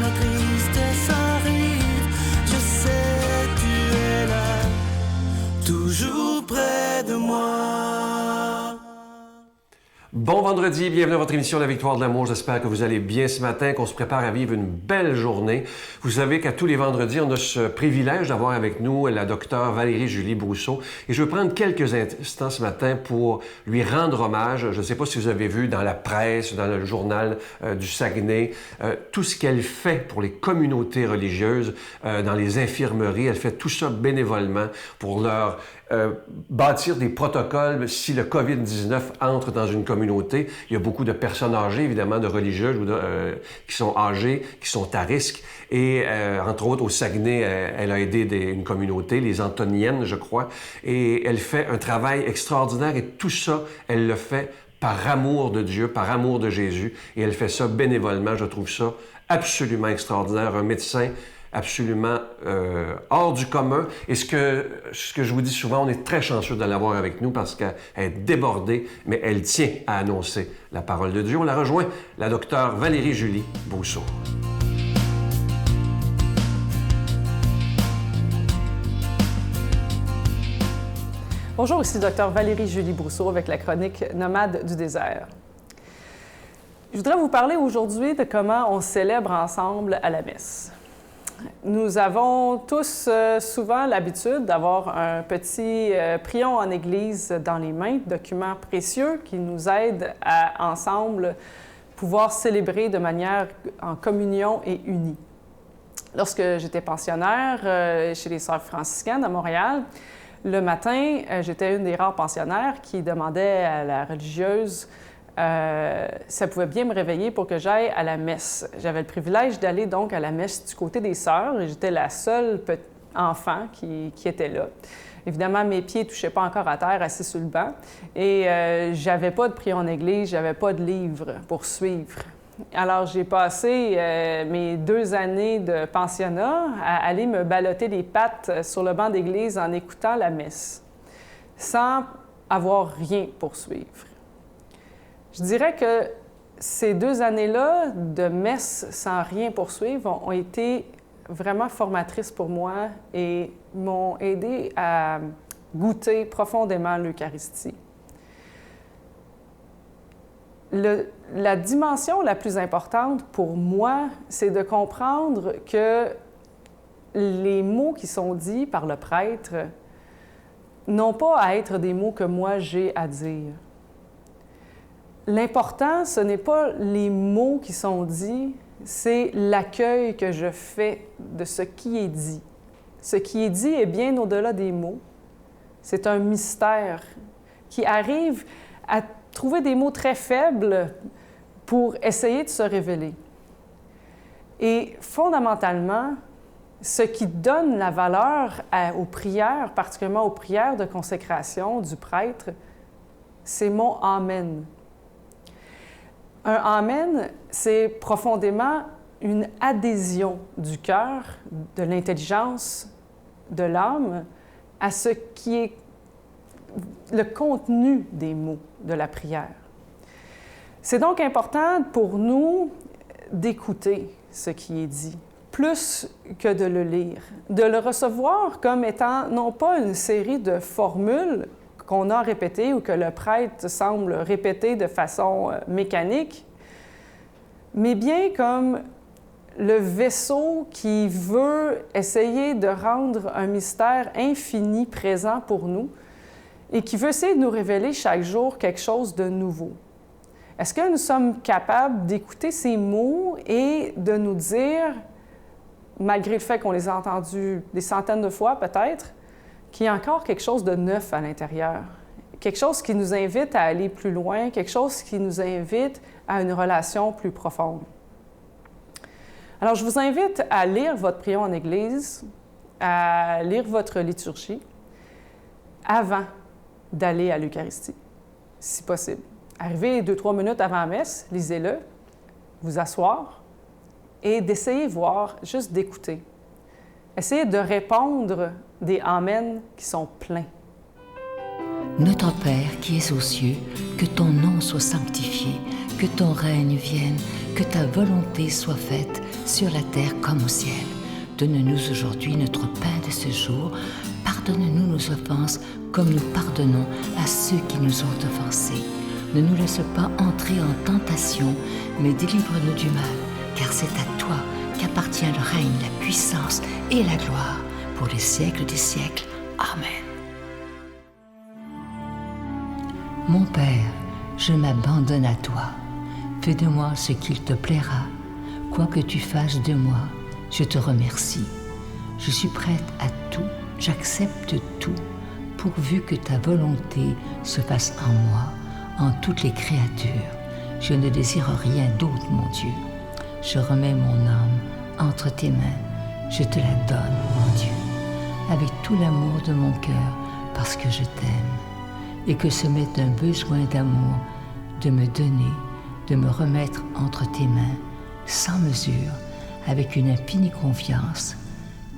la tristesse arrive, je sais tu es là, toujours près de moi. Bon vendredi, bienvenue à votre émission La Victoire de l'amour. J'espère que vous allez bien ce matin, qu'on se prépare à vivre une belle journée. Vous savez qu'à tous les vendredis, on a ce privilège d'avoir avec nous la docteure Valérie-Julie Brousseau. Et je vais prendre quelques instants ce matin pour lui rendre hommage. Je ne sais pas si vous avez vu dans la presse, dans le journal du Saguenay, tout ce qu'elle fait pour les communautés religieuses, dans les infirmeries. Elle fait tout ça bénévolement pour leur bâtir des protocoles si le COVID-19 entre dans une communauté. Il y a beaucoup de personnes âgées, évidemment, de religieuses qui sont âgées, qui sont à risque. Et entre autres, au Saguenay, elle a aidé une communauté, les Antoniennes, je crois. Et elle fait un travail extraordinaire et tout ça, elle le fait par amour de Dieu, par amour de Jésus. Et elle fait ça bénévolement. Je trouve ça absolument extraordinaire. Un médecin absolument hors du commun. Et ce que je vous dis souvent, on est très chanceux de l'avoir avec nous parce qu'elle est débordée, mais elle tient à annoncer la parole de Dieu. On la rejoint, la docteure Valérie-Julie Brousseau. Bonjour, ici Dr Valérie-Julie Brousseau avec la chronique Nomade du désert. Je voudrais vous parler aujourd'hui de comment on célèbre ensemble à la messe. Nous avons tous souvent l'habitude d'avoir un petit prion en Église dans les mains, document précieux qui nous aide à ensemble pouvoir célébrer de manière en communion et unie. Lorsque j'étais pensionnaire chez les Sœurs franciscaines à Montréal, le matin, j'étais une des rares pensionnaires qui demandait à la religieuse ça pouvait bien me réveiller pour que j'aille à la messe. J'avais le privilège d'aller donc à la messe du côté des sœurs et j'étais la seule enfant qui était là. Évidemment, mes pieds ne touchaient pas encore à terre, assis sur le banc. Et j'avais pas de prière en église, j'avais pas de livre pour suivre. Alors, j'ai passé mes 2 années de pensionnat à aller me ballotter les pattes sur le banc d'église en écoutant la messe, sans avoir rien pour suivre. Je dirais que ces 2 années-là de messe sans rien poursuivre ont été vraiment formatrices pour moi et m'ont aidé à goûter profondément l'Eucharistie. La dimension la plus importante pour moi, c'est de comprendre que les mots qui sont dits par le prêtre n'ont pas à être des mots que moi j'ai à dire. L'important, ce n'est pas les mots qui sont dits, c'est l'accueil que je fais de ce qui est dit. Ce qui est dit est bien au-delà des mots. C'est un mystère qui arrive à trouver des mots très faibles pour essayer de se révéler. Et fondamentalement, ce qui donne la valeur aux prières, particulièrement aux prières de consécration du prêtre, c'est mon « Amen ». Un « Amen », c'est profondément une adhésion du cœur, de l'intelligence, de l'âme, à ce qui est le contenu des mots de la prière. C'est donc important pour nous d'écouter ce qui est dit, plus que de le lire, de le recevoir comme étant non pas une série de formules qu'on a répété ou que le prêtre semble répéter de façon mécanique, mais bien comme le vaisseau qui veut essayer de rendre un mystère infini présent pour nous et qui veut essayer de nous révéler chaque jour quelque chose de nouveau. Est-ce que nous sommes capables d'écouter ces mots et de nous dire, malgré le fait qu'on les a entendus des centaines de fois peut-être, qu'il y a encore quelque chose de neuf à l'intérieur, quelque chose qui nous invite à aller plus loin, quelque chose qui nous invite à une relation plus profonde. Alors, je vous invite à lire votre prière en Église, à lire votre liturgie avant d'aller à l'Eucharistie, si possible. Arrivez 2-3 minutes avant la messe, lisez-le, vous asseoir et d'essayer de voir, juste d'écouter. Essayez de répondre des « Amen » qui sont pleins. Notre Père qui es aux cieux, que ton nom soit sanctifié, que ton règne vienne, que ta volonté soit faite sur la terre comme au ciel. Donne-nous aujourd'hui notre pain de ce jour. Pardonne-nous nos offenses comme nous pardonnons à ceux qui nous ont offensés. Ne nous laisse pas entrer en tentation, mais délivre-nous du mal, car c'est à toi qu'appartient le règne, la puissance et la gloire pour les siècles des siècles. Amen. Mon Père, je m'abandonne à toi. Fais de moi ce qu'il te plaira. Quoi que tu fasses de moi, je te remercie. Je suis prête à tout, j'accepte tout, pourvu que ta volonté se fasse en moi, en toutes les créatures. Je ne désire rien d'autre, mon Dieu. Je remets mon âme entre tes mains. Je te la donne, mon Dieu, avec tout l'amour de mon cœur, parce que je t'aime, et que ce m'est un besoin d'amour de me donner, de me remettre entre tes mains, sans mesure, avec une infinie confiance,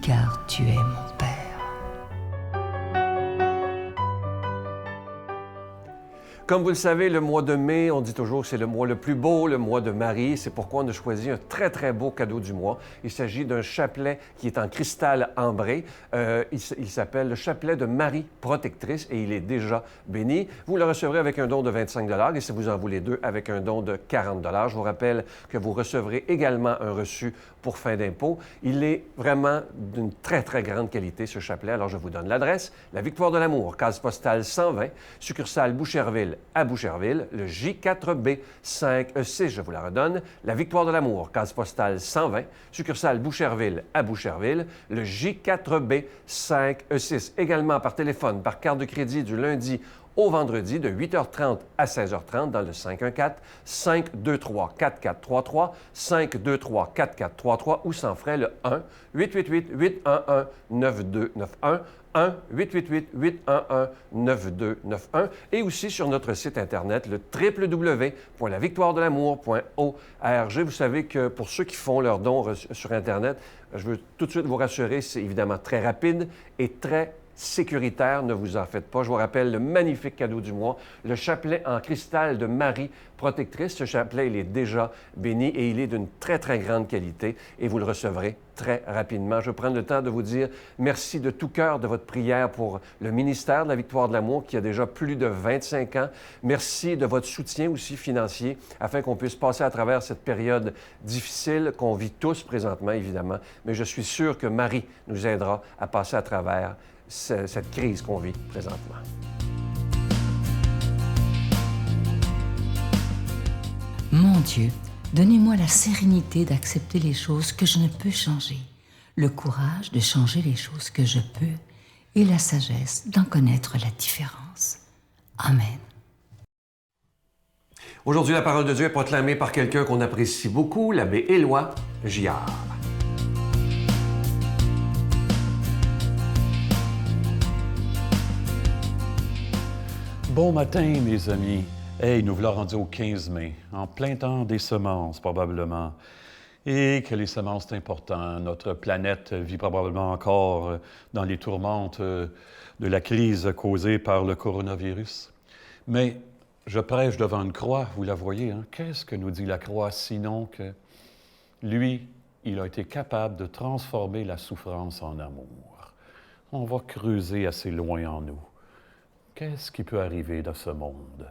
car tu es mon Père. Comme vous le savez, le mois de mai, on dit toujours que c'est le mois le plus beau, le mois de Marie. C'est pourquoi on a choisi un très, très beau cadeau du mois. Il s'agit d'un chapelet qui est en cristal ambré. Il s'appelle le chapelet de Marie protectrice et il est déjà béni. Vous le recevrez avec un don de 25 $ et si vous en voulez deux, avec un don de 40 $. Je vous rappelle que vous recevrez également un reçu pour fin d'impôt. Il est vraiment d'une très, très grande qualité, ce chapelet. Alors, je vous donne l'adresse. La Victoire de l'Amour, case postale 120, succursale Boucherville à Boucherville, le J4B 5E6, je vous la redonne. La Victoire de l'Amour, case postale 120, succursale Boucherville à Boucherville, le J4B 5E6. Également par téléphone, par carte de crédit du lundi au vendredi de 8h30 à 16h30 dans le 514-523-4433, 523-4433 ou sans frais le 1-888-811-9291, 1-888-811-9291 et aussi sur notre site Internet, le www.lavictoiredelamour.org. Vous savez que pour ceux qui font leurs dons sur Internet, je veux tout de suite vous rassurer, c'est évidemment très rapide et très sécuritaire, ne vous en faites pas. Je vous rappelle le magnifique cadeau du mois, le chapelet en cristal de Marie protectrice. Ce chapelet, il est déjà béni et il est d'une très, très grande qualité et vous le recevrez très rapidement. Je vais prendre le temps de vous dire merci de tout cœur de votre prière pour le ministère de la Victoire de l'Amour qui a déjà plus de 25 ans. Merci de votre soutien aussi financier afin qu'on puisse passer à travers cette période difficile qu'on vit tous présentement, évidemment. Mais je suis sûr que Marie nous aidera à passer à travers cette crise qu'on vit présentement. Mon Dieu, donnez-moi la sérénité d'accepter les choses que je ne peux changer, le courage de changer les choses que je peux et la sagesse d'en connaître la différence. Amen. Aujourd'hui, la parole de Dieu est proclamée par quelqu'un qu'on apprécie beaucoup, l'abbé Éloi Giard. Bon matin, mes amis. Hey, nous voilà rendus au 15 mai, en plein temps des semences, probablement. Et que les semences, c'est important. Notre planète vit probablement encore dans les tourmentes de la crise causée par le coronavirus. Mais je prêche devant une croix, vous la voyez, hein? Qu'est-ce que nous dit la croix, sinon que lui, il a été capable de transformer la souffrance en amour. On va creuser assez loin en nous. Qu'est-ce qui peut arriver dans ce monde?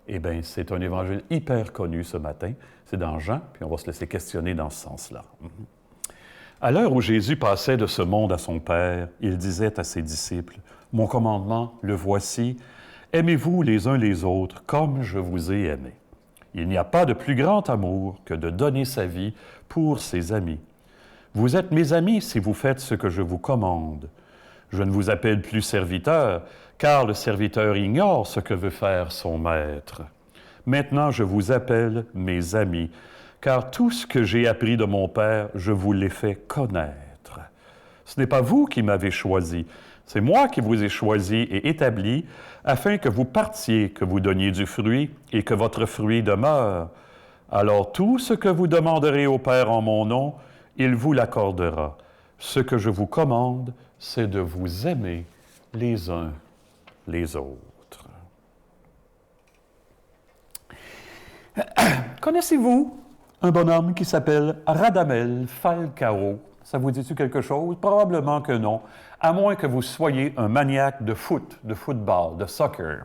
Eh bien, c'est un évangile hyper connu ce matin. C'est dans Jean, puis on va se laisser questionner dans ce sens-là. À l'heure où Jésus passait de ce monde à son Père, il disait à ses disciples, « Mon commandement, le voici, aimez-vous les uns les autres comme je vous ai aimés. Il n'y a pas de plus grand amour que de donner sa vie pour ses amis. Vous êtes mes amis si vous faites ce que je vous commande. Je ne vous appelle plus serviteur, car le serviteur ignore ce que veut faire son maître. Maintenant, je vous appelle mes amis, car tout ce que j'ai appris de mon Père, je vous l'ai fait connaître. Ce n'est pas vous qui m'avez choisi, c'est moi qui vous ai choisi et établi, afin que vous partiez, que vous donniez du fruit et que votre fruit demeure. Alors tout ce que vous demanderez au Père en mon nom, il vous l'accordera. Ce que je vous commande, c'est de vous aimer les uns les autres. Connaissez-vous un bonhomme qui s'appelle Radamel Falcao? Ça vous dit-tu quelque chose? Probablement que non, à moins que vous soyez un maniaque de football, de soccer.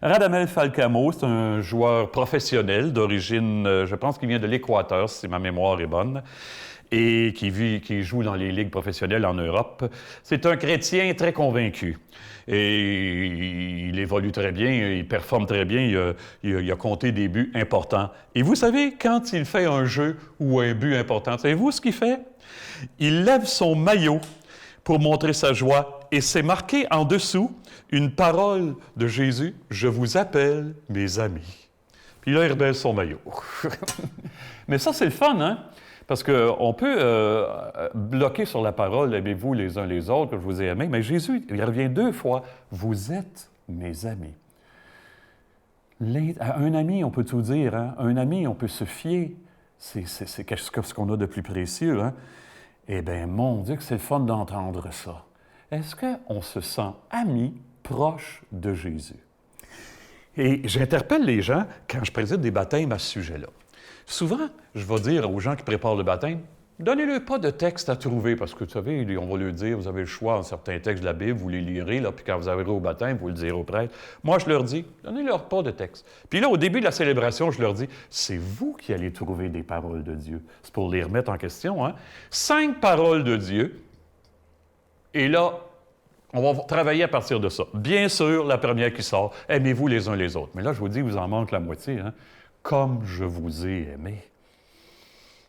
Radamel Falcao, c'est un joueur professionnel d'origine, je pense qu'il vient de l'Équateur, si ma mémoire est bonne, et qui joue dans les ligues professionnelles en Europe. C'est un chrétien très convaincu. Et il évolue très bien, il performe très bien, il a compté des buts importants. Et vous savez, quand il fait un jeu ou un but important, savez-vous ce qu'il fait? Il lève son maillot pour montrer sa joie et c'est marqué en dessous une parole de Jésus, « Je vous appelle mes amis ». Puis là, il rebelle son maillot. Mais ça, c'est le fun, hein? Parce qu'on peut bloquer sur la parole « Aimez-vous les uns les autres, que je vous ai aimés », mais Jésus, il revient 2 fois « Vous êtes mes amis ». À un ami, on peut tout dire, hein? Un ami, on peut se fier. C'est ce qu'on a de plus précieux, hein? Eh bien, mon Dieu, que c'est le fun d'entendre ça. Est-ce qu'on se sent ami, proche de Jésus? Et j'interpelle les gens quand je préside des baptêmes à ce sujet-là. Souvent, je vais dire aux gens qui préparent le baptême, donnez-leur pas de texte à trouver, parce que, vous savez, on va leur dire, vous avez le choix en certains textes de la Bible, vous les lirez, là, puis quand vous arriverez au baptême, vous le direz au prêtre. Moi, je leur dis, donnez-leur pas de texte. Puis là, au début de la célébration, je leur dis, c'est vous qui allez trouver des paroles de Dieu. C'est pour les remettre en question, hein. 5 paroles de Dieu, et là, on va travailler à partir de ça. Bien sûr, la première qui sort, aimez-vous les uns les autres. Mais là, je vous dis, vous en manque la moitié, hein. Comme je vous ai aimé.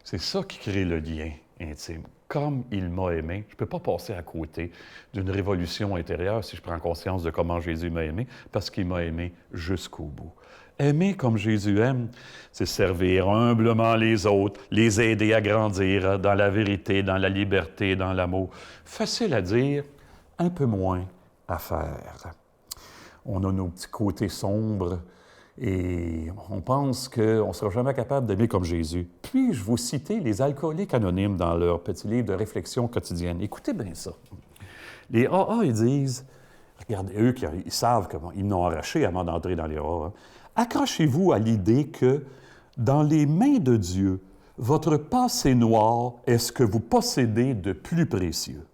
C'est ça qui crée le lien intime. Comme il m'a aimé, je ne peux pas passer à côté d'une révolution intérieure si je prends conscience de comment Jésus m'a aimé, parce qu'il m'a aimé jusqu'au bout. Aimer comme Jésus aime, c'est servir humblement les autres, les aider à grandir dans la vérité, dans la liberté, dans l'amour. Facile à dire, un peu moins à faire. On a nos petits côtés sombres, et on pense qu'on ne sera jamais capable d'aimer comme Jésus. Puis-je vous citer les alcooliques anonymes dans leur petit livre de réflexion quotidienne? Écoutez bien ça. Les AA, ils disent, regardez, eux, ils savent comment ils n'ont arraché avant d'entrer dans les AA. Accrochez-vous à l'idée que, dans les mains de Dieu, votre passé noir est ce que vous possédez de plus précieux.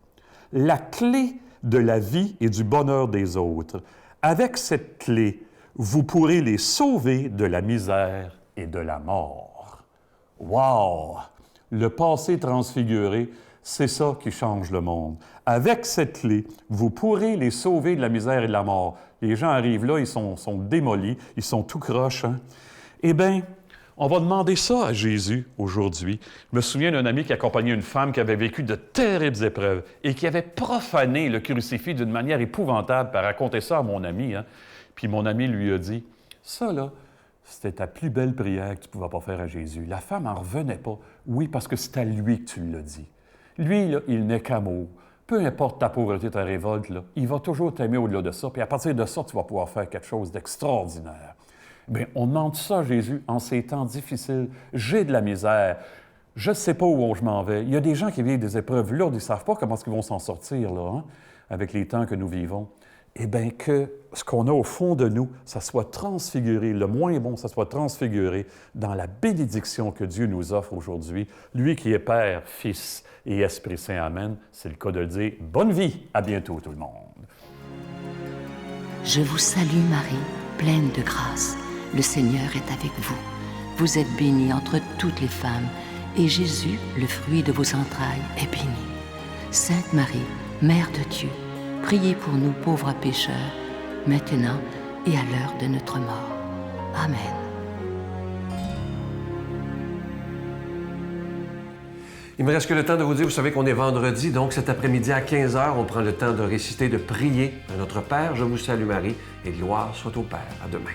La clé de la vie et du bonheur des autres. Avec cette clé, vous pourrez les sauver de la misère et de la mort. Wow! Le passé transfiguré, c'est ça qui change le monde. Avec cette clé, vous pourrez les sauver de la misère et de la mort. Les gens arrivent là, ils sont démolis, ils sont tout croches. Hein? Eh bien, on va demander ça à Jésus aujourd'hui. Je me souviens d'un ami qui accompagnait une femme qui avait vécu de terribles épreuves et qui avait profané le crucifix d'une manière épouvantable par raconter ça à mon ami. Hein? Puis mon ami lui a dit, ça là, c'était ta plus belle prière que tu ne pouvais pas faire à Jésus. La femme n'en revenait pas. Oui, parce que c'est à lui que tu l'as dit. Lui, là, il n'est qu'amour. Peu importe ta pauvreté, ta révolte, là, il va toujours t'aimer au-delà de ça. Puis à partir de ça, tu vas pouvoir faire quelque chose d'extraordinaire. Bien, on demande ça à Jésus en ces temps difficiles. J'ai de la misère. Je ne sais pas où je m'en vais. Il y a des gens qui vivent des épreuves lourdes. Ils ne savent pas comment ils vont s'en sortir, là, hein, avec les temps que nous vivons. Eh bien, que ce qu'on a au fond de nous, ça soit transfiguré, le moins bon, ça soit transfiguré dans la bénédiction que Dieu nous offre aujourd'hui. Lui qui est Père, Fils et Esprit Saint. Amen. C'est le cas de le dire. Bonne vie. À bientôt, tout le monde. Je vous salue, Marie, pleine de grâce. Le Seigneur est avec vous. Vous êtes bénie entre toutes les femmes, et Jésus, le fruit de vos entrailles, est béni. Sainte Marie, Mère de Dieu, priez pour nous pauvres pécheurs, maintenant et à l'heure de notre mort. Amen. Il me reste que le temps de vous dire, vous savez qu'on est vendredi, donc cet après-midi à 15h, on prend le temps de réciter, de prier à notre Père. Je vous salue Marie, et gloire soit au Père. À demain.